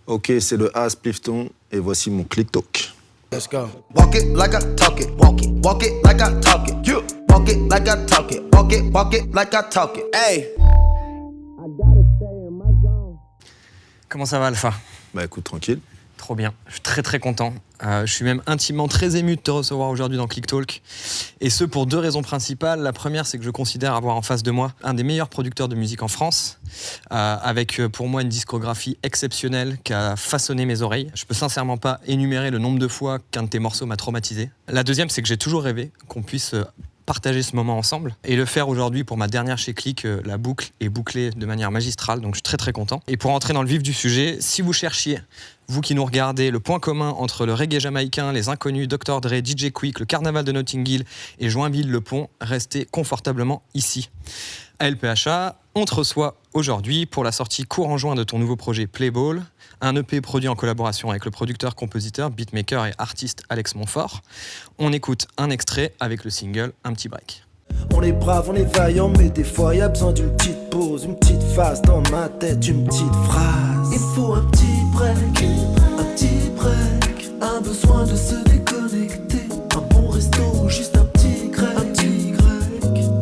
Ok, c'est le A Splifton et voici mon Click Talk. Let's go. Walk it like I talk it. Walk it like I talk it. Yeah. Walk it like I talk it. Walk it like I talk it. Hey. Comment ça va, Alpha ? Bah écoute, tranquille. Trop bien, je suis très très content. Je suis même intimement très ému de te recevoir aujourd'hui dans Click Talk. Et ce pour deux raisons principales. La première, c'est que je considère avoir en face de moi un des meilleurs producteurs de musique en France, avec pour moi une discographie exceptionnelle qui a façonné mes oreilles. Je peux sincèrement pas énumérer le nombre de fois qu'un de tes morceaux m'a traumatisé. La deuxième, c'est que j'ai toujours rêvé qu'on puisse partager ce moment ensemble et le faire aujourd'hui pour ma dernière chez Click. La boucle est bouclée de manière magistrale, donc je suis très très content. Et pour entrer dans le vif du sujet, si vous cherchiez, vous qui nous regardez, le point commun entre le reggae jamaïcain, les inconnus, Dr Dre, DJ Quick, le carnaval de Notting Hill et Joinville-le-Pont, restez confortablement ici. À LPHA, on te reçoit aujourd'hui pour la sortie courant juin de ton nouveau projet Playball, un EP produit en collaboration avec le producteur, compositeur, beatmaker et artiste Alex Montfort. On écoute un extrait avec le single Un petit break. On est brave, on est vaillant, mais des fois y a besoin d'une petite pause, une petite phase dans ma tête, une petite phrase. Il faut un petit break, un besoin de se déconnecter, un bon resto, juste un petit grec,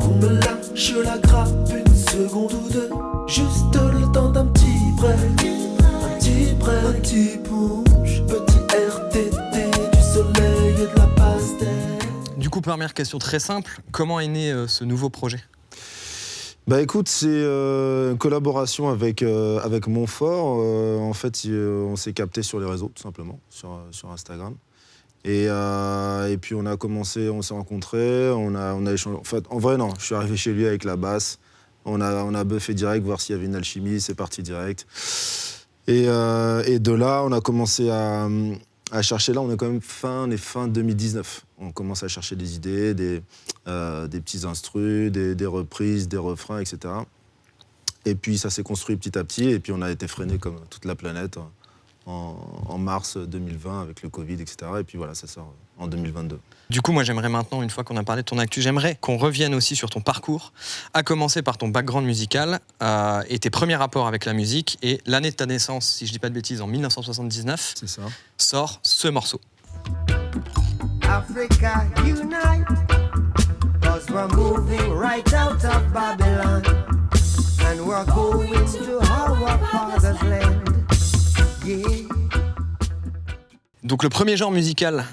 on me lâche la grappe une seconde ou deux, juste le temps d'un petit break, un petit punch, petit RTT, du soleil et de la pastel. Du coup, première question très simple, comment est né ce nouveau projet ? Bah écoute, c'est une collaboration avec Montfort. En fait, on s'est capté sur les réseaux, tout simplement, sur Instagram. Et puis on a commencé, on s'est rencontrés, on a échangé. En fait, en vrai, non, je suis arrivé chez lui avec la basse. On a buffé direct, voir s'il y avait une alchimie, c'est parti direct. Et de là, on a commencé à chercher. Là, on est quand même fin 2019. On commence à chercher des idées, des petits instrus, des reprises, des refrains, etc. Et puis ça s'est construit petit à petit, et puis on a été freiné comme toute la planète en mars 2020 avec le Covid, etc. Et puis voilà, ça sort en 2022. Du coup, moi j'aimerais maintenant, une fois qu'on a parlé de ton actu, j'aimerais qu'on revienne aussi sur ton parcours, à commencer par ton background musical et tes premiers rapports avec la musique. Et l'année de ta naissance, si je dis pas de bêtises, en 1979, C'est ça. sort ce morceau. Africa unite, 'cause we're moving right out of Babylon, and we're going to our father's land. Yeah. Donc le premier genre musical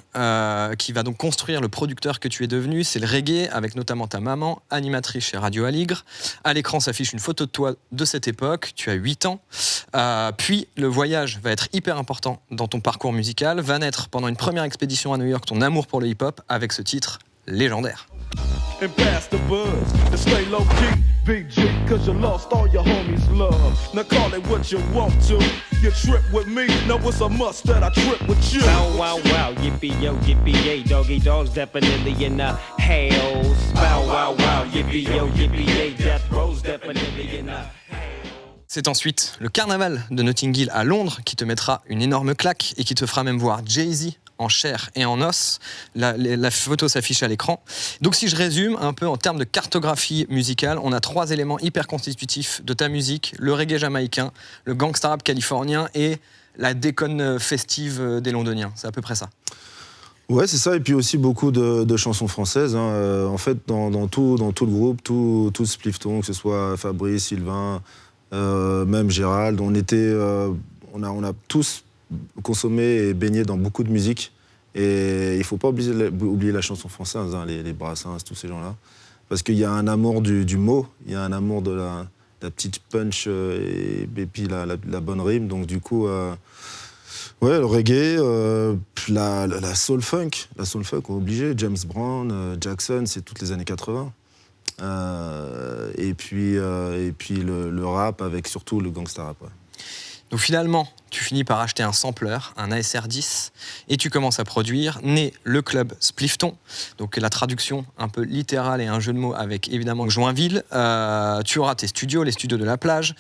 qui va donc construire le producteur que tu es devenu, c'est le reggae, avec notamment ta maman, animatrice chez Radio Aligre. À l'écran s'affiche une photo de toi de cette époque, tu as 8 ans. Puis le voyage va être hyper important dans ton parcours musical, va naître pendant une première expédition à New York ton amour pour le hip-hop avec ce titre légendaire. And pass the buzz and stay low key, big G, cause you lost all your homies' love. Now call it what you want to. You trip with me, now it's a must that I trip with you. Bow wow wow, yippee yo, yippee yay, doggy dogs definitely in the hells. Bow wow wow, yippee yo, yippee yay, death rose definitely in the. C'est ensuite le carnaval de Notting Hill à Londres qui te mettra une énorme claque et qui te fera même voir Jay-Z en chair et en os. La photo s'affiche à l'écran. Donc si je résume un peu en termes de cartographie musicale, on a 3 éléments hyper constitutifs de ta musique: le reggae jamaïcain, le gangsta rap californien et la déconne festive des londoniens. C'est à peu près ça. Ouais, c'est ça. Et puis aussi beaucoup de chansons françaises. En fait, dans tout le groupe, tout Splifton, que ce soit Fabrice, Sylvain, même Gérald, on a tous consommé et baigné dans beaucoup de musique. Et il ne faut pas oublier la chanson française, les Brassens, tous ces gens-là. Parce qu'il y a un amour du mot, il y a un amour de la petite punch et puis la bonne rime. Donc du coup, ouais, le reggae, la soul funk, obligé. James Brown, Jackson, c'est toutes les années 80. Et puis le rap avec surtout le gangsta rap. Ouais. Donc finalement, tu finis par acheter un sampler, un ASR10, et tu commences à produire. Naît le club Splifton, donc la traduction un peu littérale et un jeu de mots avec évidemment Joinville. Tu auras tes studios, les studios de la plage.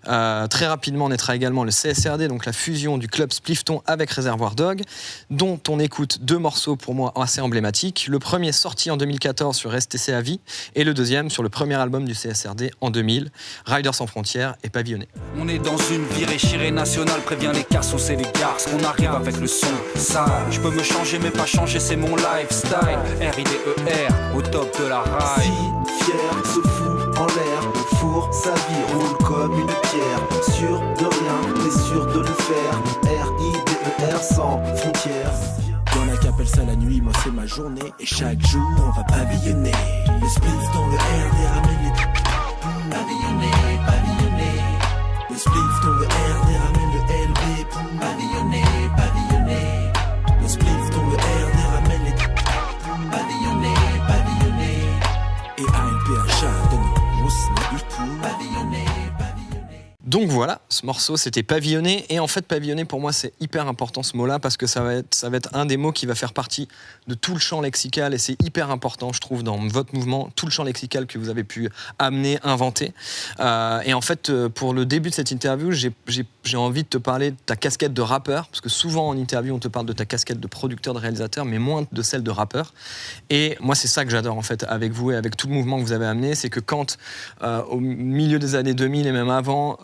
Très rapidement naîtra également le CSRD, donc la fusion du club Splifton avec Réservoir Dog, dont on écoute 2 morceaux pour moi assez emblématiques. Le premier sorti en 2014 sur STC à vie, et le deuxième sur le premier album du CSRD en 2000, Riders sans frontières et Pavillonné. On est dans une virée chirée nationale, prévient les les cassos et les garces, qu'on arrive avec le son sale. Je peux me changer mais pas changer, c'est mon lifestyle. R-I-D-E-R, au top de la rail. Si fier, se fout en l'air, au four, sa vie roule comme une pierre. Sûr de rien, mais sûr de le faire. R-I-D-E-R sans frontières. Y'en a qui appellent ça la nuit, moi c'est ma journée. Et chaque jour on va pavillonner. Le spliff dans le air, des ramène les pavillonner, pavillonner. Le spliff dans le R, des ramène le LB. Pavillonner, pavillonner. Le spliff dans le R, des ramène les pavillonner, pavillonner. Et ALPHA donne rousse, mais pour pavillonner, pavillonner. Donc voilà, ce morceau c'était pavillonner, et en fait pavillonner pour moi c'est hyper important ce mot-là, parce que ça va être un des mots qui va faire partie de tout le champ lexical, et c'est hyper important je trouve dans votre mouvement, tout le champ lexical que vous avez pu amener, inventer. Et en fait pour le début de cette interview, j'ai envie de te parler de ta casquette de rappeur, parce que souvent en interview on te parle de ta casquette de producteur, de réalisateur, mais moins de celle de rappeur. Et moi c'est ça que j'adore en fait avec vous et avec tout le mouvement que vous avez amené, c'est que quand au milieu des années 2000 et même avant,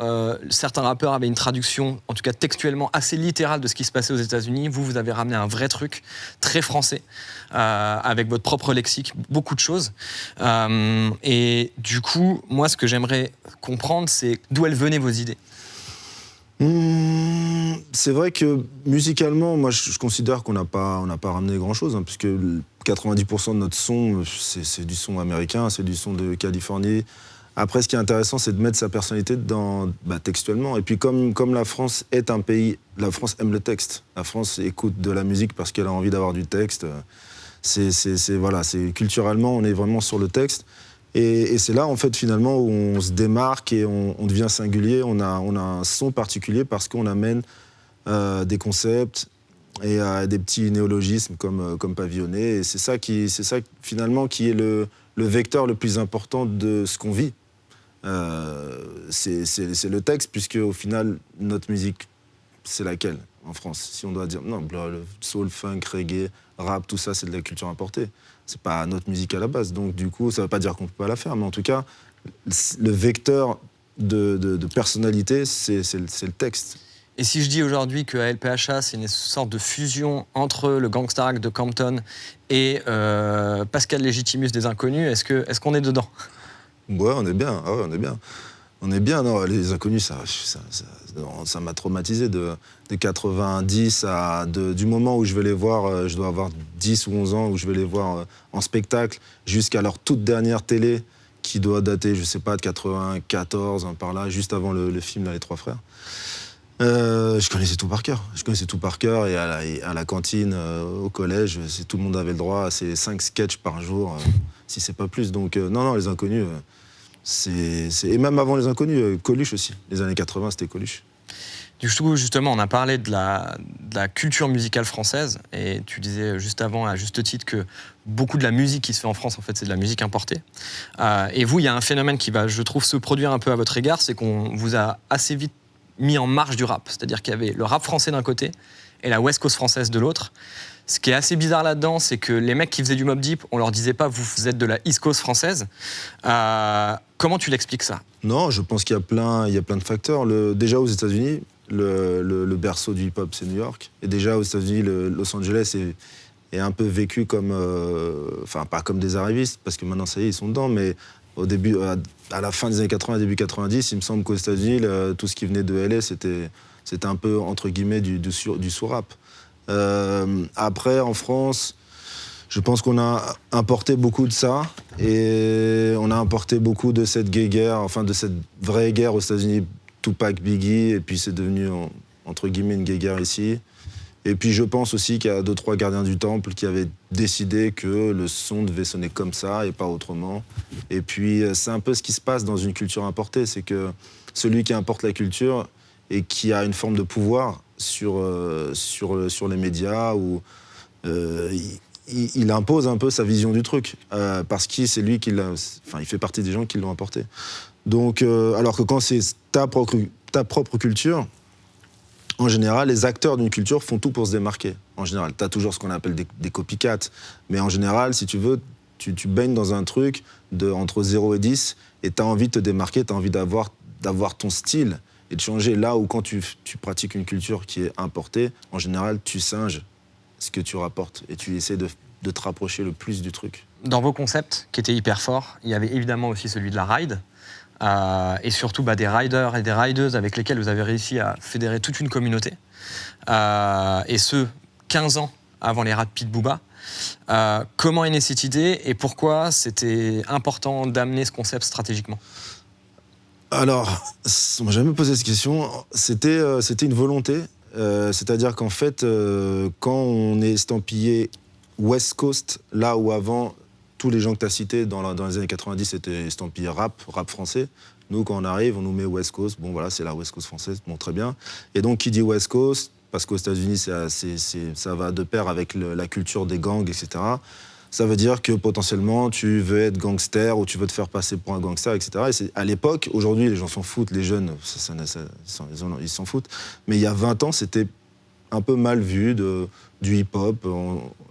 certains rappeurs avaient une traduction, en tout cas textuellement, assez littérale de ce qui se passait aux États-Unis. Vous avez ramené un vrai truc, très français, avec votre propre lexique, beaucoup de choses. Et du coup, moi, ce que j'aimerais comprendre, c'est d'où elles venaient vos idées. C'est vrai que musicalement, moi, je considère qu'on n'a pas ramené grand-chose, hein, puisque 90% de notre son, c'est du son américain, c'est du son de Californie. Après, ce qui est intéressant, c'est de mettre sa personnalité textuellement. Et puis, comme la France est un pays, la France aime le texte. La France écoute de la musique parce qu'elle a envie d'avoir du texte. Voilà, culturellement, on est vraiment sur le texte. Et c'est là, en fait, finalement, où on se démarque et on devient singulier. On a un son particulier parce qu'on amène des concepts et des petits néologismes comme pavillonner. Et c'est ça, finalement, qui est le vecteur le plus important de ce qu'on vit. C'est le texte, puisque au final, notre musique, c'est laquelle en France? Si on doit dire, non, le soul, funk, reggae, rap, tout ça, c'est de la culture importée. C'est pas notre musique à la base. Donc du coup, ça veut pas dire qu'on peut pas la faire, mais en tout cas, le vecteur de personnalité, c'est le texte. Et si je dis aujourd'hui que ALPHA, c'est une sorte de fusion entre le Gangsta Rap de Compton et Pascal Légitimus des Inconnus, est-ce qu'on est dedans? Ouais, on est bien. Ah ouais, on est bien. On est bien. Non, les Inconnus, ça m'a traumatisé de 90 du moment où je vais les voir, je dois avoir 10 ou 11 ans, où je vais les voir en spectacle, jusqu'à leur toute dernière télé, qui doit dater, je sais pas, de 94, par là, juste avant le film, là, Les Trois Frères. Je connaissais tout par cœur. Et à la cantine, au collège, tout le monde avait le droit à ces 5 sketchs par jour, si c'est pas plus. Donc non, les Inconnus, et même avant les Inconnus, Coluche aussi. Les années 80, c'était Coluche. Du coup, justement, on a parlé de la culture musicale française, et tu disais juste avant, à juste titre, que beaucoup de la musique qui se fait en France, en fait, c'est de la musique importée. Et vous, il y a un phénomène qui va, je trouve, se produire un peu à votre égard, c'est qu'on vous a assez vite mis en marge du rap. C'est-à-dire qu'il y avait le rap français d'un côté et la West Coast française de l'autre. Ce qui est assez bizarre là-dedans, c'est que les mecs qui faisaient du Mobb Deep, on leur disait pas vous êtes de la East Coast française. Comment tu l'expliques ça? Non, je pense qu'il y a plein de facteurs. Déjà aux États-Unis, le berceau du hip-hop, c'est New York. Et déjà aux États-Unis, Los Angeles est un peu vécu comme, pas comme des arrivistes, parce que maintenant ça y est, ils sont dedans, mais au début, à la fin des années 80, début 90, il me semble qu'aux États-Unis, tout ce qui venait de LA, c'était un peu, entre guillemets, du sous-rap. Après, en France, je pense qu'on a importé beaucoup de ça, et on a importé beaucoup de cette gay guerre, de cette vraie guerre aux États-Unis, Tupac, Biggie, et puis c'est devenu, entre guillemets, une gay guerre ici. Et puis je pense aussi qu'il y a 2-3 gardiens du temple qui avaient décidé que le son devait sonner comme ça et pas autrement. Et puis c'est un peu ce qui se passe dans une culture importée, c'est que celui qui importe la culture et qui a une forme de pouvoir sur les médias, où il impose un peu sa vision du truc, parce que c'est lui il fait partie des gens qui l'ont importé. Donc, alors que quand c'est ta propre culture, en général, les acteurs d'une culture font tout pour se démarquer. En général, tu as toujours ce qu'on appelle des copycats. Mais en général, si tu veux, tu baignes dans un truc entre 0 et 10, et tu as envie de te démarquer, tu as envie d'avoir ton style. et de changer. Là où quand tu pratiques une culture qui est importée, en général, tu singes ce que tu rapportes et tu essaies de te rapprocher le plus du truc. Dans vos concepts, qui étaient hyper forts, il y avait évidemment aussi celui de la ride, et surtout des riders et des rideuses avec lesquels vous avez réussi à fédérer toute une communauté, et ce, 15 ans avant les rats de Pete Booba. Comment est née cette idée et pourquoi c'était important d'amener ce concept stratégiquement ? Alors, on m'a jamais posé cette question. C'était une volonté. C'est-à-dire qu'en fait, quand on est estampillé West Coast, là où avant, tous les gens que tu as cités dans les années 90 étaient estampillés rap français. Nous, quand on arrive, on nous met West Coast. Bon, voilà, c'est la West Coast française. Bon, très bien. Et donc, qui dit West Coast, parce qu'aux États-Unis, ça va de pair avec la culture des gangs, etc. Ça veut dire que potentiellement, tu veux être gangster ou tu veux te faire passer pour un gangster, etc. Et c'est, à l'époque, aujourd'hui, les gens s'en foutent, les jeunes, ils s'en foutent. Mais il y a 20 ans, c'était un peu mal vu du hip-hop,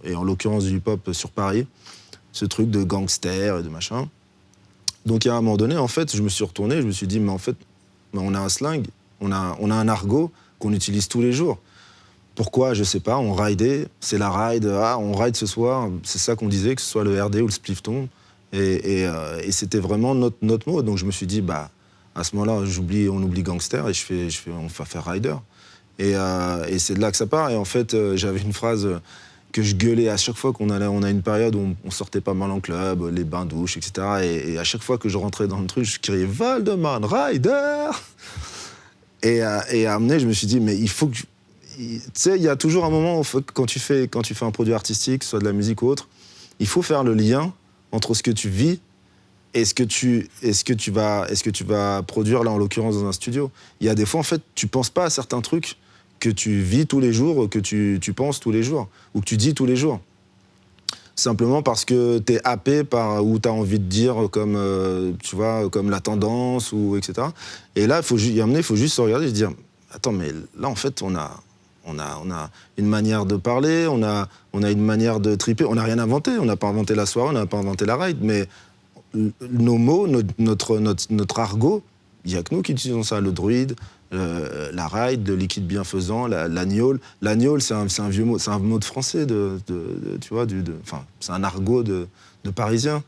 et en l'occurrence du hip-hop sur Paris, ce truc de gangster et de machin. Donc, à un moment donné, en fait, je me suis retourné, je me suis dit, mais en fait, on a un slang, on a un argot qu'on utilise tous les jours. Pourquoi ? Je sais pas, on ridait, c'est la ride, on ride ce soir, c'est ça qu'on disait, que ce soit le RD ou le spliffton. Et c'était vraiment notre mot. Donc je me suis dit, à ce moment-là, on oublie gangster et on va faire rider. Et c'est de là que ça part. Et en fait, j'avais une phrase que je gueulais à chaque fois on a une période où on sortait pas mal en club, les bains-douches, etc. Et à chaque fois que je rentrais dans le truc, je criais « Valdeman, rider !» Et à un moment donné, je me suis dit, mais il faut que... Tu sais, il y a toujours un moment où quand tu fais un produit artistique, soit de la musique ou autre, il faut faire le lien entre ce que tu vis et ce que tu vas produire, là, en l'occurrence, dans un studio. Il y a des fois, en fait, tu penses pas à certains trucs que tu vis tous les jours, que tu penses tous les jours, ou que tu dis tous les jours. Simplement parce que t'es happé par où t'as envie de dire, comme, tu vois, comme la tendance, ou etc. Et là, il y a un moment, il faut juste se regarder et se dire, attends, mais là, en fait, on a une manière de parler, on a une manière de triper. On n'a rien inventé. On n'a pas inventé la soirée, on n'a pas inventé la ride. Mais nos mots, notre argot, il n'y a que nous qui utilisons ça. Le druide, la ride, le liquide bienfaisant, l'agnole. L'agnole, c'est un vieux mot, c'est un mot de français, tu vois, c'est un argot de parisien.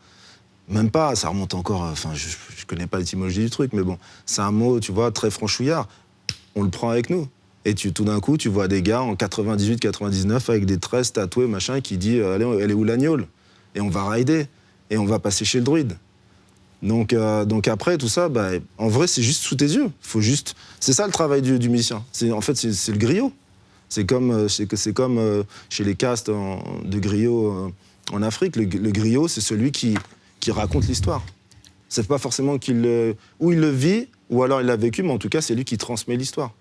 Même pas, ça remonte encore. Je connais pas l'étymologie du truc, mais bon, c'est un mot, tu vois, très franchouillard. On le prend avec nous. Et tout d'un coup, tu vois des gars en 98, 99 avec des tresses tatouées, machin, qui disent « Allez, elle est où l'agnole ?» Et on va rider. Et on va passer chez le druide. Donc après, tout ça, en vrai, c'est juste sous tes yeux. C'est ça le travail du musicien. En fait, c'est le griot. C'est comme chez les castes de griots en Afrique. Le griot, c'est celui qui raconte l'histoire. C'est pas forcément ou il le vit, ou alors il l'a vécu, mais en tout cas, c'est lui qui transmet l'histoire.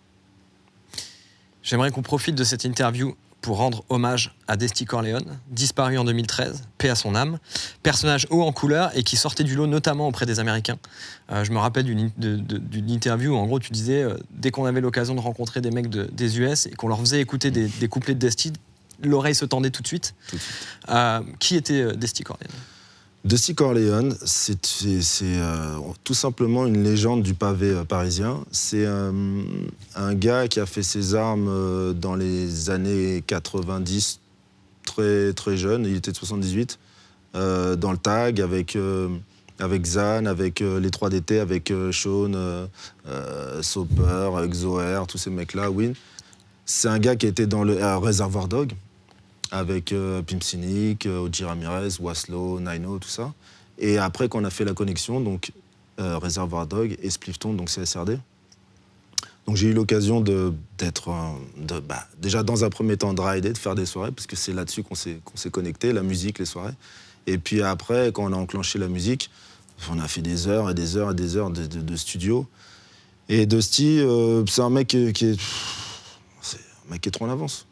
J'aimerais qu'on profite de cette interview pour rendre hommage à Desty Corleone, disparu en 2013, paix à son âme, personnage haut en couleur et qui sortait du lot notamment auprès des Américains. Je me rappelle d'une interview où en gros tu disais, dès qu'on avait l'occasion de rencontrer des mecs des US et qu'on leur faisait écouter des couplets de Desty, l'oreille se tendait tout de suite. Qui était Desty Corleone ? Desty Corleone, c'est tout simplement une légende du pavé parisien. C'est un gars qui a fait ses armes dans les années 90, très, très jeune. Il était de 78, dans le tag, avec Zan, avec les 3DT, avec Sean, Soper, Xoer, tous ces mecs-là, Win. C'est un gars qui était dans le Reservoir Dog, avec Pimp Cynic, Oji Ramirez, Waslo, Nino, tout ça. Et après, quand on a fait la connexion, donc Reservoir Dog et Spliffton, donc CSRD. Donc j'ai eu l'occasion d'être déjà dans un premier temps de rider, de faire des soirées, parce que c'est là-dessus qu'on s'est connecté, la musique, les soirées. Et puis après, quand on a enclenché la musique, on a fait des heures et des heures et des heures de studio. Et Dusty, c'est un mec qui est trop en avance.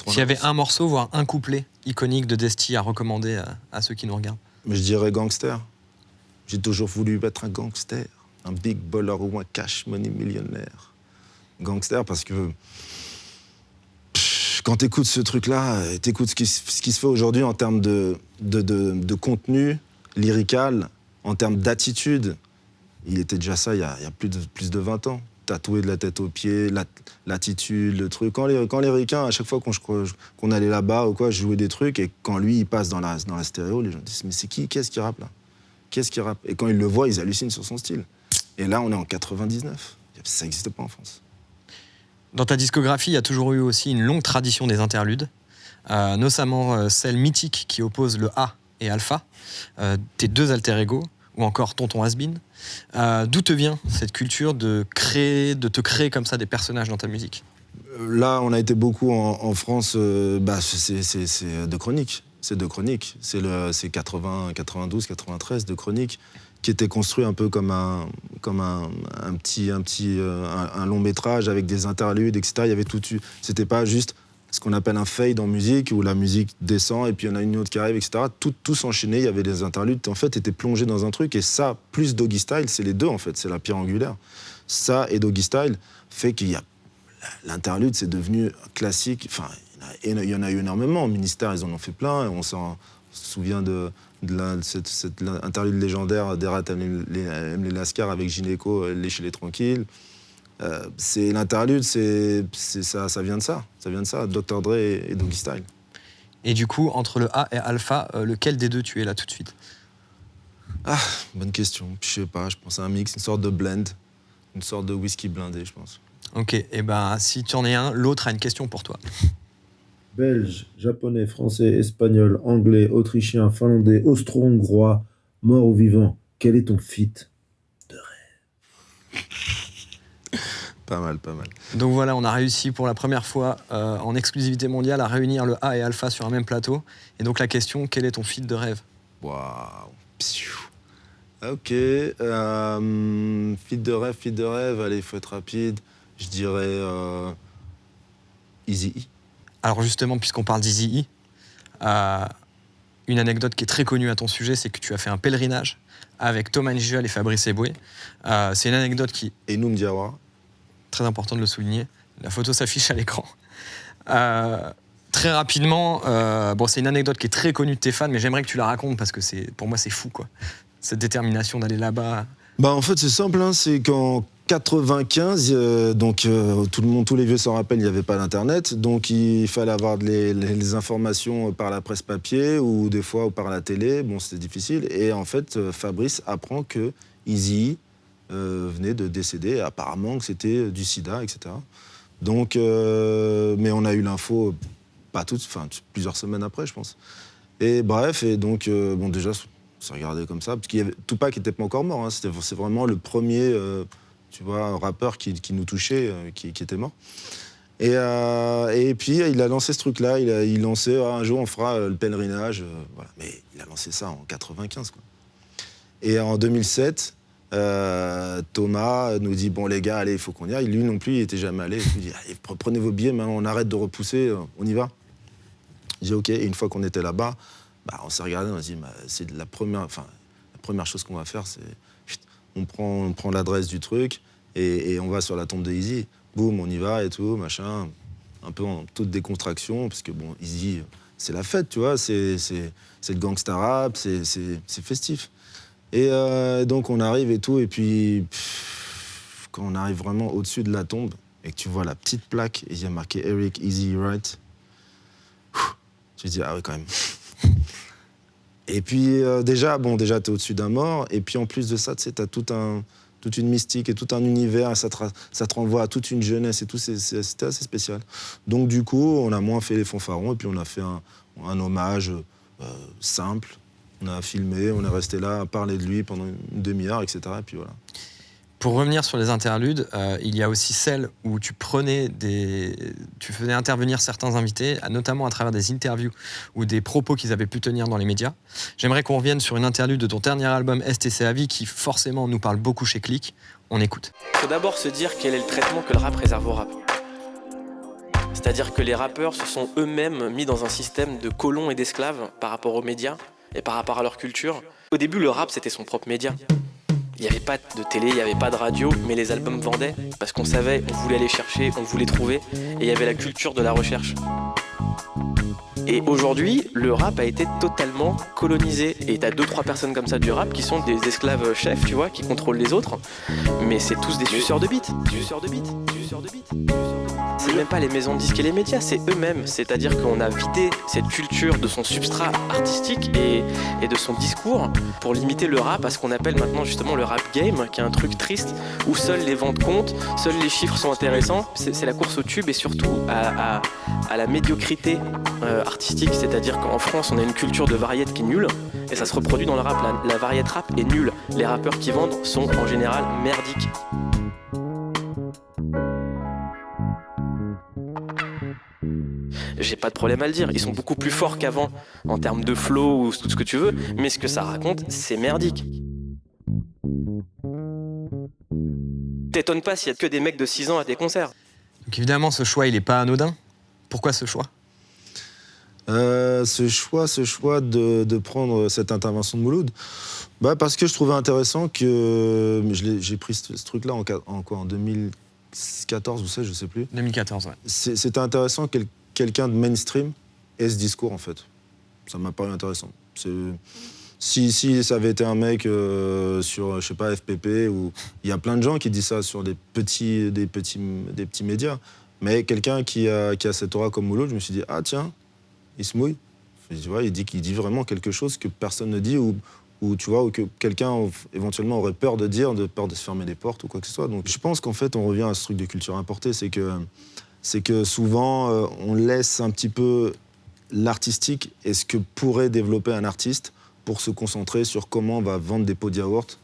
S'il y avait un morceau, voire un couplet iconique de Desty à recommander à ceux qui nous regardent. Mais je dirais gangster. J'ai toujours voulu être un gangster, un big baller ou un cash money millionnaire. Gangster parce que quand t'écoutes ce truc-là, t'écoutes ce qui se fait aujourd'hui en termes de contenu lyrical, en termes d'attitude. Il était déjà ça il y a plus de 20 ans. tatoué de la tête aux pieds, l'attitude, le truc. Quand les ricains, à chaque fois qu'on allait là-bas ou quoi, je jouais des trucs, et quand lui, il passe dans la stéréo, les gens disent « Mais c'est qui ? Qu'est-ce qui rappe là ? Qu'est-ce qui rappe ?» Et quand ils le voient, ils hallucinent sur son style. Et là, on est en 99. Ça n'existe pas en France. Dans ta discographie, il y a toujours eu aussi une longue tradition des interludes, notamment celle mythique qui oppose le A et Alpha, tes deux alter-ego, ou encore Tonton Has-Been. D'où te vient cette culture de te créer comme ça des personnages dans ta musique ? Là, on a été beaucoup en France, c'est de chroniques. C'est de chroniques. C'est 80, 92, 93 de chroniques qui étaient construits un peu comme un long métrage avec des interludes, etc. Il y avait tout. C'était pas juste ce qu'on appelle un fade en musique, où la musique descend et puis il y en a une autre qui arrive, etc. Tout s'enchaînait, il y avait des interludes. En fait, t'étais plongé dans un truc, et ça, plus Doggy Style, c'est les deux, en fait. C'est la pierre angulaire. Ça et Doggy Style fait qu'il y a... L'interlude, c'est devenu classique. Enfin, il y en a eu énormément. Au ministère, ils en ont fait plein. On se souvient de cette interlude légendaire d'Erat aime les Lascars avec Gynéco, Lécher les tranquilles. C'est l'interlude, c'est ça vient de ça. Ça vient de ça, Dr. Dre et Doggy Style. Et du coup, entre le A et Alpha, lequel des deux tu es là tout de suite ? Ah, bonne question. Je sais pas, je pense à un mix, une sorte de blend, une sorte de whisky blindé, je pense. Ok, et ben si tu en es un, l'autre a une question pour toi. Belge, japonais, français, espagnol, anglais, autrichien, finlandais, austro-hongrois, mort ou vivant, quel est ton feat de rêve ? Pas mal. Donc voilà, on a réussi pour la première fois en exclusivité mondiale à réunir le A et Alpha sur un même plateau. Et donc la question, quel est ton feat de rêve ? Waouh. Ok. Feat de rêve, allez, il faut être rapide. Je dirais Eazy-E. Alors justement, puisqu'on parle d'Eazy-E, une anecdote qui est très connue à ton sujet, c'est que tu as fait un pèlerinage avec Thomas Njel et Fabrice Eboué. C'est une anecdote qui... Et Noum Diawara. Très important de le souligner. La photo s'affiche à l'écran. Très rapidement, c'est une anecdote qui est très connue de tes fans, mais j'aimerais que tu la racontes parce que pour moi c'est fou, quoi. Cette détermination d'aller là-bas. En fait c'est simple, hein, c'est qu'en 95, tous les vieux s'en rappellent, il n'y avait pas d'internet, donc il fallait avoir les informations par la presse papier ou des fois ou par la télé. Bon, c'était difficile. Et en fait, Fabrice apprend que Eazy venait de décéder, apparemment que c'était du sida, etc. Donc, mais on a eu l'info plusieurs semaines après, je pense. Et bref, et donc, déjà, on s'est regardé comme ça, parce qu'il y avait Tupac n'était pas encore mort, hein, c'est vraiment le premier, rappeur qui nous touchait, qui était mort. Et puis, il a lancé ce truc-là, il lançait, un jour, on fera le pèlerinage, voilà. Mais il a lancé ça en 95, quoi. Et en 2007... Thomas nous dit bon les gars, allez, il faut qu'on y aille. Lui non plus, il était jamais allé. Il dit allez, prenez vos billets, maintenant on arrête de repousser, on y va. J'ai dit ok. Et une fois qu'on était là-bas, on s'est regardé, on a dit c'est la première chose qu'on va faire, c'est on prend l'adresse du truc et on va sur la tombe de Eazy. Boum, on y va et tout, machin, un peu en toute décontraction, parce que bon, Eazy, c'est la fête, tu vois, c'est le gangsta rap, c'est festif. Et donc on arrive et tout, et puis quand on arrive vraiment au-dessus de la tombe et que tu vois la petite plaque et il y a marqué Eric Eazy Wright, tu te dis ah ouais quand même. Et puis déjà t'es au-dessus d'un mort, et puis en plus de ça, tu sais, t'as toute une mystique et tout un univers, ça te renvoie à toute une jeunesse et tout, c'était assez spécial. Donc du coup, on a moins fait les fanfarons et puis on a fait un hommage simple. On a filmé, on est resté là à parler de lui pendant une demi-heure, etc. Et puis voilà. Pour revenir sur les interludes, il y a aussi celle où tu faisais intervenir certains invités, notamment à travers des interviews ou des propos qu'ils avaient pu tenir dans les médias. J'aimerais qu'on revienne sur une interlude de ton dernier album STCAV qui forcément nous parle beaucoup chez Click. On écoute. Il faut d'abord se dire quel est le traitement que le rap réserve au rap. C'est-à-dire que les rappeurs se sont eux-mêmes mis dans un système de colons et d'esclaves par rapport aux médias et par rapport à leur culture. Au début, le rap, c'était son propre média. Il n'y avait pas de télé, il n'y avait pas de radio, mais les albums vendaient parce qu'on savait, on voulait aller chercher, on voulait trouver, et il y avait la culture de la recherche. Et aujourd'hui, le rap a été totalement colonisé. Et t'as 2-3 personnes comme ça du rap qui sont des esclaves chefs, tu vois, qui contrôlent les autres. Mais c'est tous des suceurs de beats. C'est même pas les maisons de disques et les médias, c'est eux-mêmes. C'est-à-dire qu'on a vidé cette culture de son substrat artistique et de son discours pour limiter le rap à ce qu'on appelle maintenant justement le rap game, qui est un truc triste où seules les ventes comptent, seuls les chiffres sont intéressants. C'est la course au tube et surtout à la médiocrité artistique. C'est-à-dire qu'en France, on a une culture de variété qui est nulle et ça se reproduit dans le rap. La variété rap est nulle. Les rappeurs qui vendent sont en général merdiques. J'ai pas de problème à le dire, ils sont beaucoup plus forts qu'avant en termes de flow ou tout ce que tu veux, mais ce que ça raconte, c'est merdique. T'étonnes pas s'il y a que des mecs de 6 ans à tes concerts. Donc évidemment, ce choix, il est pas anodin. Pourquoi ce choix ? Ce choix de prendre cette intervention de Mouloud, parce que je trouvais intéressant que j'ai pris ce truc-là en 2014 ou ça, je sais plus. 2014, ouais. C'était intéressant que quelqu'un de mainstream ait ce discours, en fait. Ça m'a paru intéressant. Si ça avait été un mec sur, je sais pas, FPP, ou il y a plein de gens qui disent ça sur des petits médias, mais quelqu'un qui a cette aura comme Mouloud, je me suis dit, ah tiens, il se mouille. Tu vois, il dit vraiment quelque chose que personne ne dit, ou tu vois, ou que quelqu'un éventuellement aurait peur de dire, de peur de se fermer les portes ou quoi que ce soit. Donc je pense qu'en fait, on revient à ce truc de culture importée, c'est que souvent, on laisse un petit peu l'artistique et ce que pourrait développer un artiste pour se concentrer sur comment on va vendre des pots de yaourt,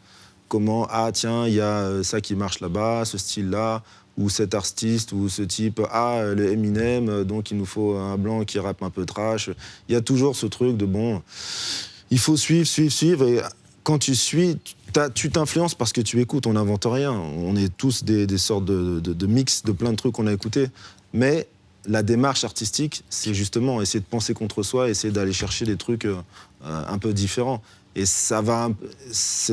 comment, ah tiens, il y a ça qui marche là-bas, ce style-là, ou cet artiste, ou ce type, ah, le Eminem, donc il nous faut un blanc qui rappe un peu trash. Il y a toujours ce truc de, bon, il faut suivre, et quand tu suis, tu t'influences parce que tu écoutes, on n'invente rien. On est tous des sortes de mix de plein de trucs qu'on a écoutés, mais la démarche artistique, c'est justement essayer de penser contre soi, essayer d'aller chercher des trucs un peu différents. Et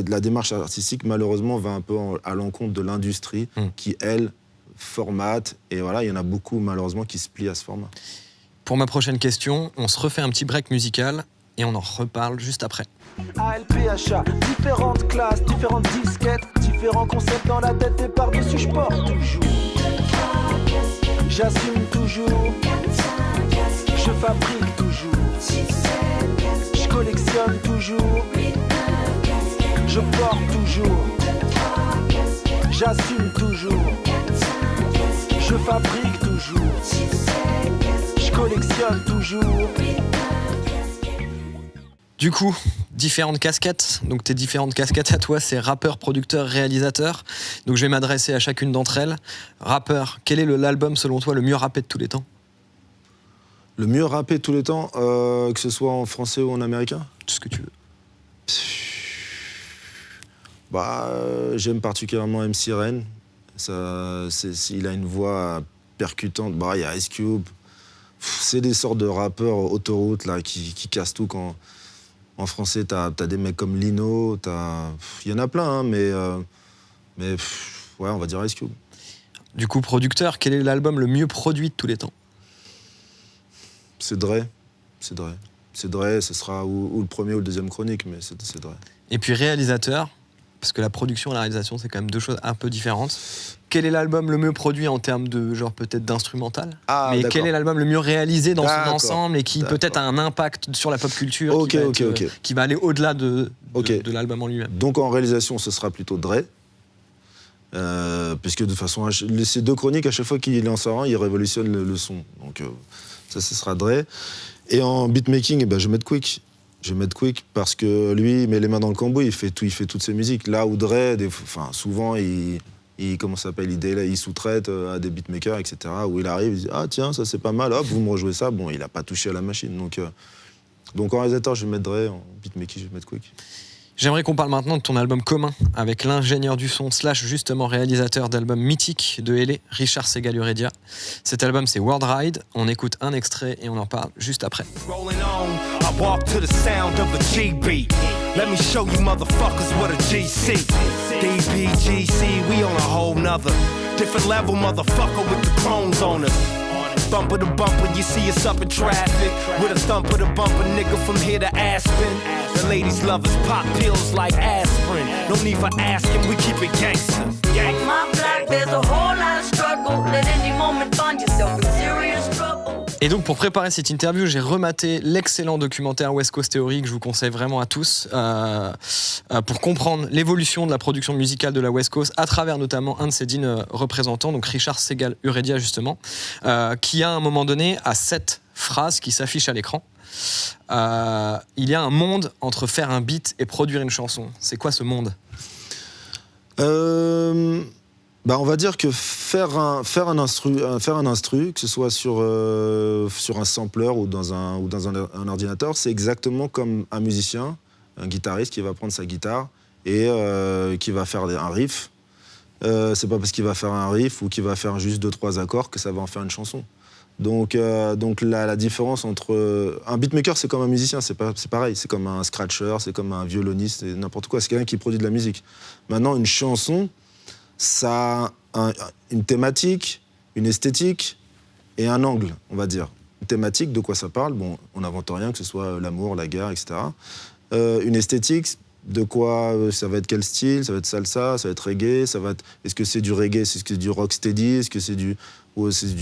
la démarche artistique, malheureusement, va un peu à l'encontre de l'industrie qui, elle, formate. Et voilà, il y en a beaucoup, malheureusement, qui se plient à ce format. Pour ma prochaine question, on se refait un petit break musical et on en reparle juste après. ALPHA, différentes classes, différentes disquettes, différents concepts dans la tête et par-dessus je porte toujours. J'assume toujours, je fabrique toujours, je collectionne toujours, je porte toujours, j'assume toujours, je fabrique toujours, je collectionne toujours. Du coup, différentes casquettes. Donc tes différentes casquettes à toi, c'est rappeur, producteur, réalisateur. Donc je vais m'adresser à chacune d'entre elles. Rappeur, quel est l'album selon toi le mieux rappé de tous les temps ? Le mieux rappé de tous les temps, que ce soit en français ou en américain ? Tout ce que tu veux. J'aime particulièrement MC Ren. Il a une voix percutante. Il y a Ice Cube. C'est des sortes de rappeurs autoroute là, qui cassent tout quand... En français, t'as des mecs comme Lino, il y en a plein, hein, mais on va dire Ice Cube. Du coup, producteur, quel est l'album le mieux produit de tous les temps ? C'est Dre. C'est Dre, ce sera ou le premier ou le deuxième Chronique, mais c'est Dre. Et puis réalisateur, parce que la production et la réalisation, c'est quand même deux choses un peu différentes. Quel est l'album le mieux produit en termes de, genre, peut-être d'instrumental ? Mais d'accord. quel est l'album le mieux réalisé dans son ensemble et qui peut-être a un impact sur la pop culture qui va aller au-delà de l'album en lui-même ? Donc en réalisation, ce sera plutôt Dre. Puisque de toute façon, ces deux Chroniques, à chaque fois qu'il en sort un, il révolutionne le son. Donc ça, ce sera Dre. Et en beatmaking, je vais mettre Quick. Je vais mettre Quick parce que lui, il met les mains dans le cambouis, il fait toutes ses musiques. Là où Dre, souvent, il sous-traite à des beatmakers, etc. Où il arrive, il dit « Ah tiens, ça c'est pas mal, hop, vous me rejouez ça. » Bon, il n'a pas touché à la machine. Donc en réalisateur, je vais mettre Dre, en beatmaking, je vais mettre Quick. J'aimerais qu'on parle maintenant de ton album commun avec l'ingénieur du son / justement réalisateur d'albums mythiques de LA, Richard Segaluredia. Cet album, c'est World Ride. On écoute un extrait et on en parle juste après. Rolling on, I walk to the sound of a G beat. Let me show you motherfuckers what a GC. DPGC, we on a whole nother different level, motherfucker, with the chromes on us. thump of the bumper, you see us up in traffic. With a thump of the bumper, nigga, from here to Aspen. The ladies love us, pop pills like aspirin. No need for asking, we keep it gangster. My black, there's a whole lot of struggle. At any moment find yourself in serious trouble. Et donc pour préparer cette interview, j'ai rematé l'excellent documentaire West Coast Theory que je vous conseille vraiment à tous pour comprendre l'évolution de la production musicale de la West Coast à travers notamment un de ses dignes représentants, donc Richard Segal Heredia justement, qui à un moment donné a 7 phrases qui s'affichent à l'écran. Il y a un monde entre faire un beat et produire une chanson. C'est quoi ce monde ? On va dire que faire un instru, que ce soit sur un sampler ou dans un ordinateur, c'est exactement comme un musicien, un guitariste qui va prendre sa guitare et qui va faire un riff. C'est pas parce qu'il va faire un riff ou qu'il va faire juste 2-3 accords que ça va en faire une chanson. Donc la différence entre... Un beatmaker, c'est comme un musicien, c'est pareil. C'est comme un scratcher, c'est comme un violoniste, c'est n'importe quoi. C'est quelqu'un qui produit de la musique. Maintenant, une chanson, ça a une thématique, une esthétique et un angle, on va dire. Une thématique, de quoi ça parle ? Bon, on n'invente rien, que ce soit l'amour, la guerre, etc. Une esthétique, de quoi ça va être quel style ? Ça va être salsa, ça va être reggae, ça va être... Est-ce que c'est du reggae ? Est-ce que c'est du rocksteady ? Est-ce que c'est du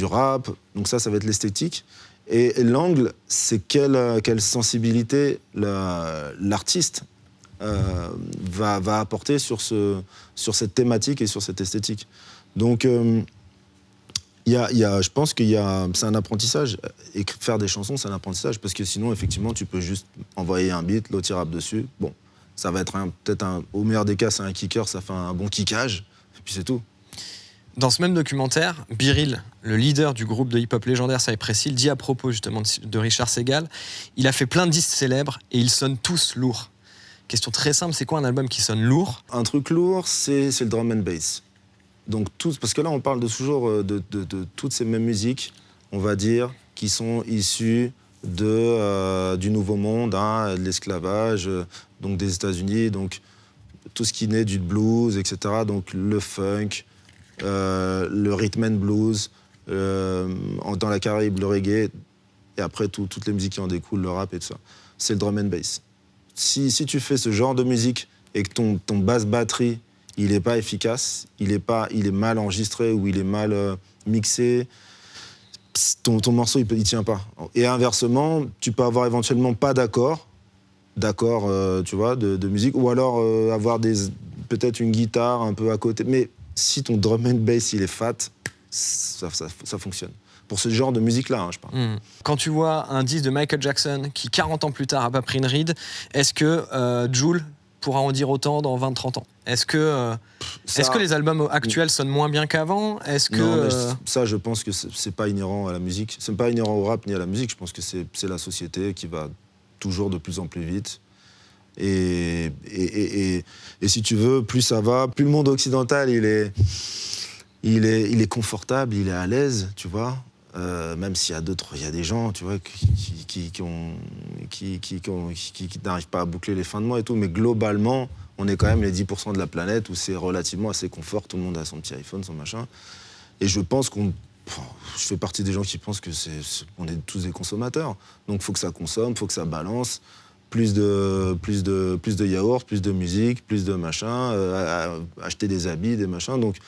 rap ? Donc ça va être l'esthétique. Et l'angle, c'est quelle sensibilité l'artiste va apporter sur cette thématique et sur cette esthétique. Donc, je pense c'est un apprentissage. Et faire des chansons, c'est un apprentissage. Parce que sinon, effectivement, tu peux juste envoyer un beat, l'autre il rappe dessus. Bon, ça va être au meilleur des cas, c'est un kicker, ça fait un bon kickage. Et puis c'est tout. Dans ce même documentaire, Biril, le leader du groupe de hip-hop légendaire Cypress Hill, dit à propos justement de Richard Segal, il a fait plein de disques célèbres et ils sonnent tous lourds. Question très simple, c'est quoi un album qui sonne lourd ? Un truc lourd, c'est le drum and bass. Donc parce que là, on parle toujours de toutes ces mêmes musiques, on va dire, qui sont issues du Nouveau Monde, de l'esclavage, donc des États-Unis, donc tout ce qui naît du blues, etc. Donc le funk, le rhythm and blues, dans la Caraïbe, le reggae, et après toutes les musiques qui en découlent, le rap et tout ça. C'est le drum and bass. Si tu fais ce genre de musique et que ton basse batterie, il n'est pas efficace, il est mal enregistré ou il est mal mixé, ton morceau, il tient pas. Et inversement, tu peux avoir éventuellement pas d'accord, tu vois, de musique, ou alors avoir peut-être une guitare un peu à côté. Mais si ton drum and bass, il est fat, ça fonctionne. Pour ce genre de musique-là, je parle. Quand tu vois un disque de Michael Jackson qui, 40 ans plus tard, n'a pas pris une ride, est-ce que Jul pourra en dire autant dans 20-30 ans ? Est-ce que les albums actuels sonnent moins bien qu'avant ? Non, ça, je pense que c'est pas inhérent à la musique. C'est pas inhérent au rap ni à la musique. Je pense que c'est la société qui va toujours de plus en plus vite. Et si tu veux, plus ça va, plus le monde occidental, il est confortable, il est à l'aise, tu vois. Même s'il y a des gens, tu vois, qui n'arrivent pas à boucler les fins de mois et tout, mais globalement, on est quand même les 10% de la planète où c'est relativement assez confort, tout le monde a son petit iPhone, son machin. Et je pense je fais partie des gens qui pensent qu'on est tous des consommateurs. Donc il faut que ça consomme, il faut que ça balance. Plus de yaourt, plus de musique, plus de machin, acheter des habits, des machins. Donc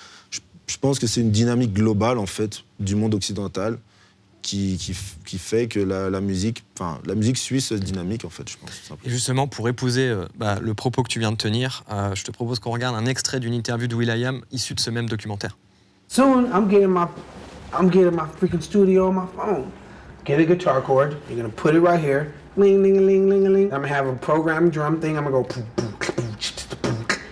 je pense que c'est une dynamique globale, en fait, du monde occidental qui fait que la musique suit cette dynamique, en fait, je pense. Et justement, pour épouser le propos que tu viens de tenir, je te propose qu'on regarde un extrait d'une interview de will.i.am issue de ce même documentaire. Soon, I'm getting my freaking studio on my phone. Get a guitar chord, you're gonna put it right here, ling, ling, ling, ling, ling. I'm gonna have a programmed drum thing, I'm gonna go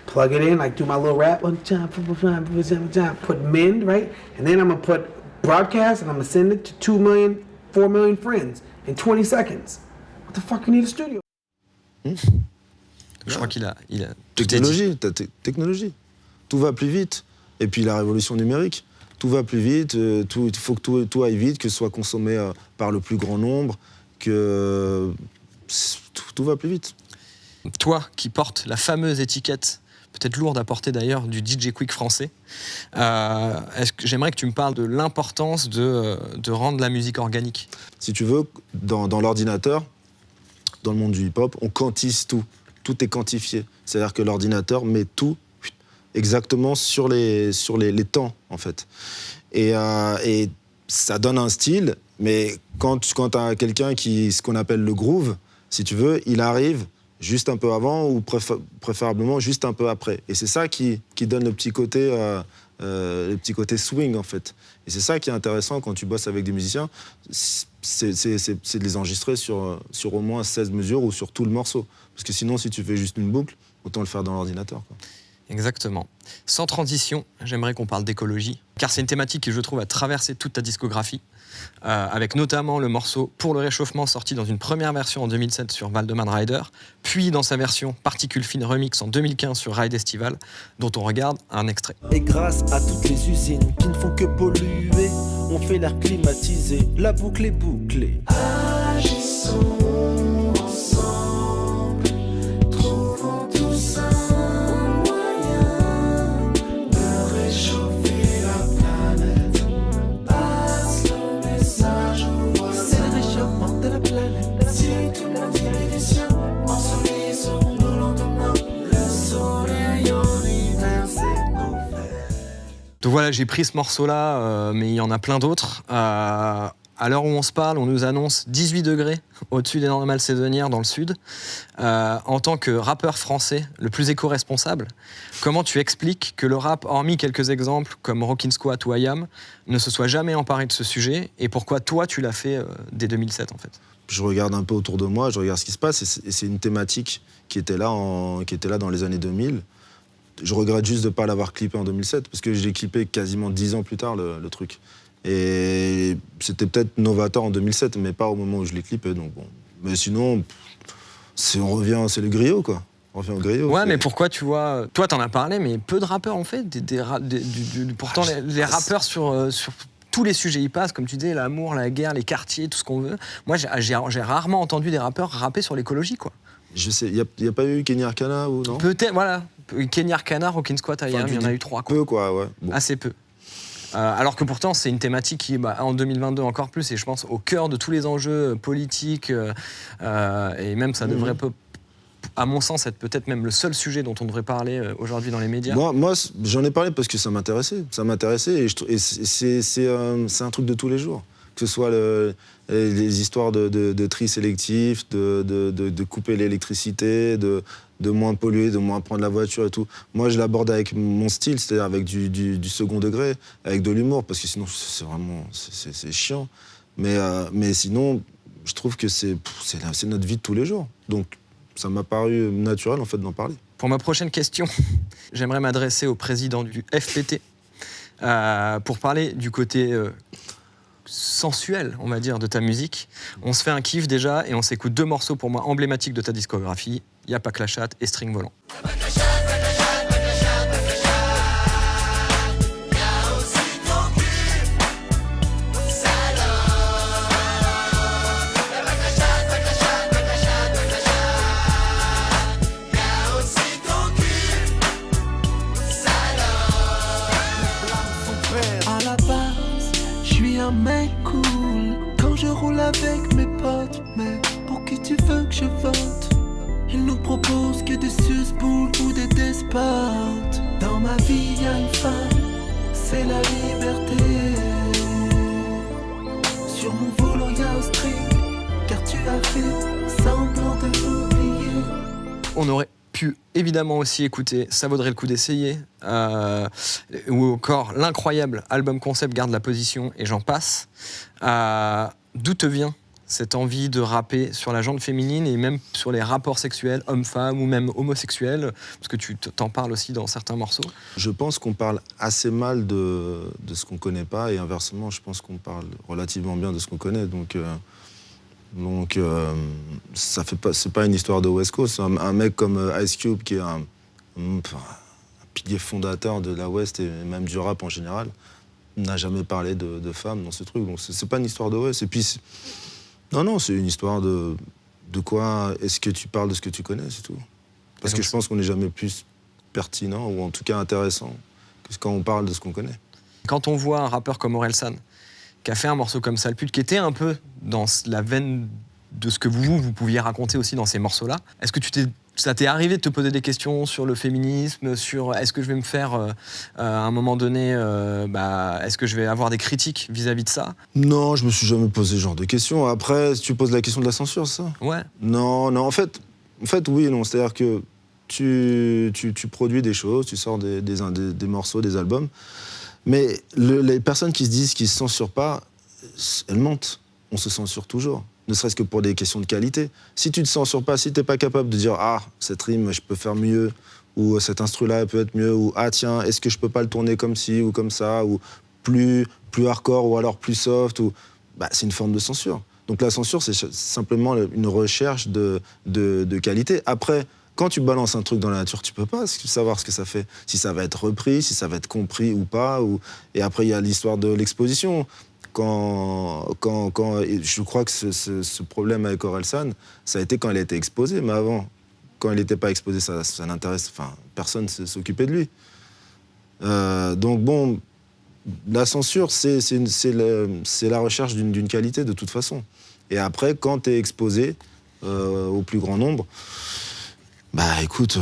plug it in, like do my little rap, put mend, right? And then I'm gonna put broadcast and I'm gonna send it to 2 million, 4 million friends in 20 seconds. What the fuck you need a studio? Je crois qu'il a technologie. Tout va plus vite. Et puis la révolution numérique. Tout va plus vite, il faut que tout aille vite, que ce soit consommé par le plus grand nombre, que tout va plus vite. Toi qui portes la fameuse étiquette peut-être lourde à porter d'ailleurs, du DJ Quick français. J'aimerais que tu me parles de l'importance de rendre la musique organique. Si tu veux, dans l'ordinateur, dans le monde du hip-hop, on quantise tout. Tout est quantifié. C'est-à-dire que l'ordinateur met tout exactement sur les temps, en fait. Et ça donne un style, mais quand tu as quelqu'un ce qu'on appelle le groove, si tu veux, il arrive juste un peu avant ou préférablement juste un peu après. Et c'est ça qui donne le petit côté swing, en fait. Et c'est ça qui est intéressant quand tu bosses avec des musiciens, c'est de les enregistrer sur au moins 16 mesures ou sur tout le morceau. Parce que sinon, si tu fais juste une boucle, autant le faire dans l'ordinateur, quoi. Exactement. Sans transition, j'aimerais qu'on parle d'écologie, car c'est une thématique qui, je trouve, a traversé toute ta discographie, avec notamment le morceau Pour le réchauffement, sorti dans une première version en 2007 sur Valdemar Rider, puis dans sa version Particules fines remix en 2015 sur Ride Estival, dont on regarde un extrait. Et grâce à toutes les usines qui ne font que polluer, on fait l'air climatisé, la boucle est bouclée. Agissons ensemble, trouvons tous un moyen de réchauffer la planète. Passe le message aux voisins. C'est le réchauffement de la planète. Si tout le monde y met du sien, ensoleillissons nos lendemains. Le soleil en hiver, c'est nos fêtes. Donc voilà, j'ai pris ce morceau-là, mais il y en a plein d'autres. À l'heure où on se parle, on nous annonce 18 degrés au-dessus des normales saisonnières dans le sud. En tant que rappeur français, le plus éco-responsable, comment tu expliques que le rap, hormis quelques exemples comme Rockin' Squat ou IAM, ne se soit jamais emparé de ce sujet, et pourquoi toi tu l'as fait dès 2007 en fait? Je regarde un peu autour de moi, je regarde ce qui se passe, et c'est une thématique qui était là dans les années 2000. Je regrette juste de ne pas l'avoir clippé en 2007, parce que je l'ai clippé quasiment 10 ans plus tard, le truc. Et c'était peut-être novateur en 2007, mais pas au moment où je l'ai clippé. Donc bon. Mais sinon, c'est le griot, quoi. On revient au griot. Ouais, mais pourquoi, tu vois... Toi, t'en as parlé, mais peu de rappeurs ont fait. Pourtant, les rappeurs sur tous les sujets y passent, comme tu disais, l'amour, la guerre, les quartiers, tout ce qu'on veut. Moi, j'ai rarement entendu des rappeurs rapper sur l'écologie, quoi. Je sais, il n'y a pas eu Kenny Arcana ou non? Peut-être, voilà. Kenny Arcana, Rockin' Squat, IAM, il y en a eu 3, quoi. Peu, quoi, ouais. Bon. Assez peu. Alors que pourtant, c'est une thématique qui est, en 2022 encore plus, et je pense au cœur de tous les enjeux politiques, et même ça devrait, à mon sens, être peut-être même le seul sujet dont on devrait parler aujourd'hui dans les médias. Moi j'en ai parlé parce que ça m'intéressait. Et c'est un truc de tous les jours. Que ce soit les histoires de tri sélectif, de couper l'électricité, de moins polluer, de moins prendre la voiture et tout. Moi, je l'aborde avec mon style, c'est-à-dire avec du second degré, avec de l'humour, parce que sinon, c'est chiant. Mais sinon, je trouve que c'est notre vie de tous les jours. Donc, ça m'a paru naturel, en fait, d'en parler. Pour ma prochaine question, j'aimerais m'adresser au président du FPT pour parler du côté sensuel, on va dire, de ta musique. On se fait un kiff déjà et on s'écoute 2 morceaux pour moi emblématiques de ta discographie, Y'a pas que la chatte et String Volant. À la base, je suis un mec cool quand je roule avec mes potes. Mais pour qui tu veux que je vote? Ils nous proposent que des suce-boules ou des despotes. Dans ma vie, y'a une femme, c'est la liberté. Sur mon volant, y'a un string, car tu as fait semblant de l'oublier. On aurait pu évidemment aussi écouter Ça vaudrait le coup d'essayer, ou encore l'incroyable album concept Garde la position, et j'en passe. D'où te vient cette envie de rapper sur la gente féminine et même sur les rapports sexuels, hommes-femmes ou même homosexuels, parce que tu t'en parles aussi dans certains morceaux? Je pense qu'on parle assez mal de ce qu'on connaît pas, et inversement, je pense qu'on parle relativement bien de ce qu'on connaît. Donc ça fait pas, c'est pas une histoire de West Coast. Un mec comme Ice Cube, qui est un pilier fondateur de la West et même du rap en général, n'a jamais parlé de femmes dans ce truc. Donc c'est pas une histoire de West. Et puis non, c'est une histoire de quoi est-ce que tu parles de ce que tu connais, c'est tout. Parce que je pense qu'on n'est jamais plus pertinent ou en tout cas intéressant que quand on parle de ce qu'on connaît. Quand on voit un rappeur comme Orelsan qui a fait un morceau comme Sale Pute, qui était un peu dans la veine de ce que vous pouviez raconter aussi dans ces morceaux-là, est-ce que ça t'est arrivé de te poser des questions sur le féminisme, sur est-ce que je vais me faire à un moment donné, est-ce que je vais avoir des critiques vis-à-vis de ça? Non, je me suis jamais posé ce genre de questions. Après, tu poses la question de la censure, c'est ça? Ouais. Non, en fait, oui et non. C'est-à-dire que tu produis des choses, tu sors des morceaux, des albums, mais les personnes qui se disent qu'ils ne se censurent pas, elles mentent. On se censure toujours, ne serait-ce que pour des questions de qualité. Si tu ne te censures pas, si tu n'es pas capable de dire « Ah, cette rime, je peux faire mieux », ou « Cet instru-là peut être mieux », ou « Ah tiens, est-ce que je peux pas le tourner comme ci ou comme ça », ou plus hardcore ou alors plus soft, c'est une forme de censure. Donc la censure, c'est simplement une recherche de qualité. Après, quand tu balances un truc dans la nature, tu peux pas savoir ce que ça fait. Si ça va être repris, si ça va être compris ou pas. Et après, il y a l'histoire de l'exposition. Je crois que ce problème avec Orelsan, ça a été quand elle a été exposée. Mais avant, quand elle n'était pas exposée, ça n'intéresse... Enfin, personne ne s'occupait de lui. Donc bon, la censure, c'est la recherche d'une qualité de toute façon. Et après, quand tu es exposé au plus grand nombre, écoute,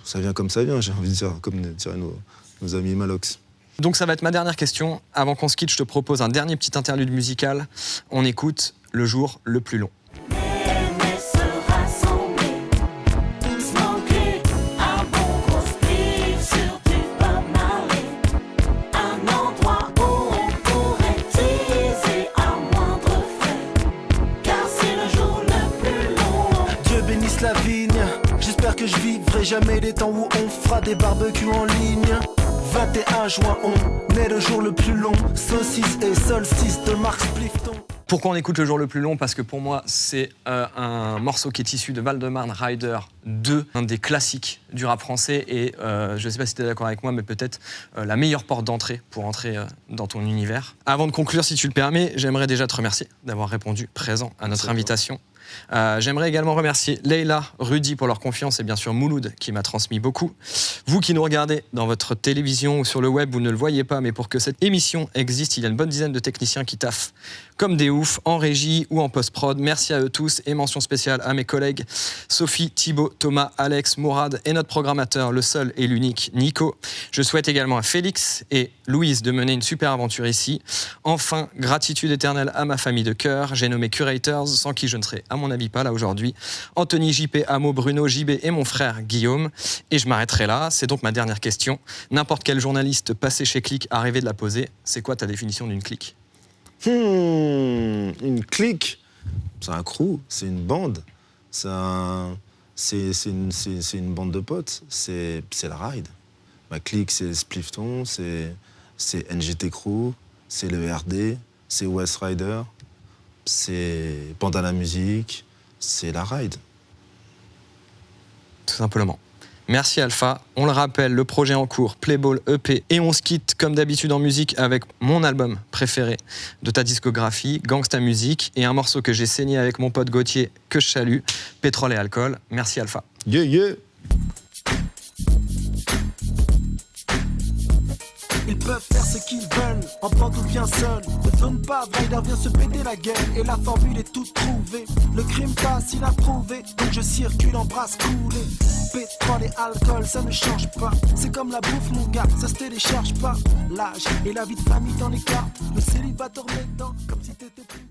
ça vient comme ça vient, j'ai envie de dire, comme diraient nos amis Malox. Donc ça va être ma dernière question. Avant qu'on se quitte, je te propose un dernier petit interlude musical. On écoute Le jour le plus long. J'espère que je vivrai jamais les temps où on fera des barbecues en ligne. 21 juin, on est le jour le plus long. Saucisse et solstice de Marc Splifton. Pourquoi on écoute Le jour le plus long? Parce que pour moi, c'est un morceau qui est issu de Val-de-Marne Rider 2, un des classiques du rap français. Et je ne sais pas si tu es d'accord avec moi, mais peut-être la meilleure porte d'entrée pour entrer dans ton univers. Avant de conclure, si tu le permets, j'aimerais déjà te remercier d'avoir répondu présent à notre invitation. J'aimerais également remercier Leïla, Rudy pour leur confiance et bien sûr Mouloud qui m'a transmis beaucoup. Vous qui nous regardez dans votre télévision ou sur le web, vous ne le voyez pas, mais pour que cette émission existe, il y a une bonne dizaine de techniciens qui taffent comme des oufs, en régie ou en post-prod. Merci à eux tous et mention spéciale à mes collègues Sophie, Thibaut, Thomas, Alex, Mourad et notre programmateur, le seul et l'unique Nico. Je souhaite également à Félix et Louise de mener une super aventure ici. Enfin, gratitude éternelle à ma famille de cœur. J'ai nommé Curators, sans qui je ne serais à mon avis pas là aujourd'hui. Anthony, JP, Amo, Bruno, JB et mon frère Guillaume. Et je m'arrêterai là. C'est donc ma dernière question. N'importe quel journaliste passé chez Click a rêvé de la poser. C'est quoi ta définition d'une clique? Une clique, c'est un crew, c'est une bande, c'est une bande de potes, c'est la ride. Ma clique, c'est Splifton, c'est NGT Crew, c'est le RD, c'est West Rider, c'est Bandana Music, c'est la ride. Tout simplement. Merci Alpha. On le rappelle, le projet en cours, Playball EP. Et on se quitte comme d'habitude en musique avec mon album préféré de ta discographie, Gangsta Music, et un morceau que j'ai saigné avec mon pote Gauthier, que je salue, Pétrole et Alcool. Merci Alpha. Yeah, yeah. Ils peuvent faire ce qu'ils veulent, en bande ou bien seul. Ne zone pas, Rider vient se péter la gueule. Et la formule est toute trouvée. Le crime passe, il a prouvé. Donc je circule en brasse coulée. Pétrole et alcool, ça ne change pas. C'est comme la bouffe, mon gars, ça se télécharge pas. L'âge et la vie de famille dans les cartes. Le célibat dormait dedans, comme si t'étais plus.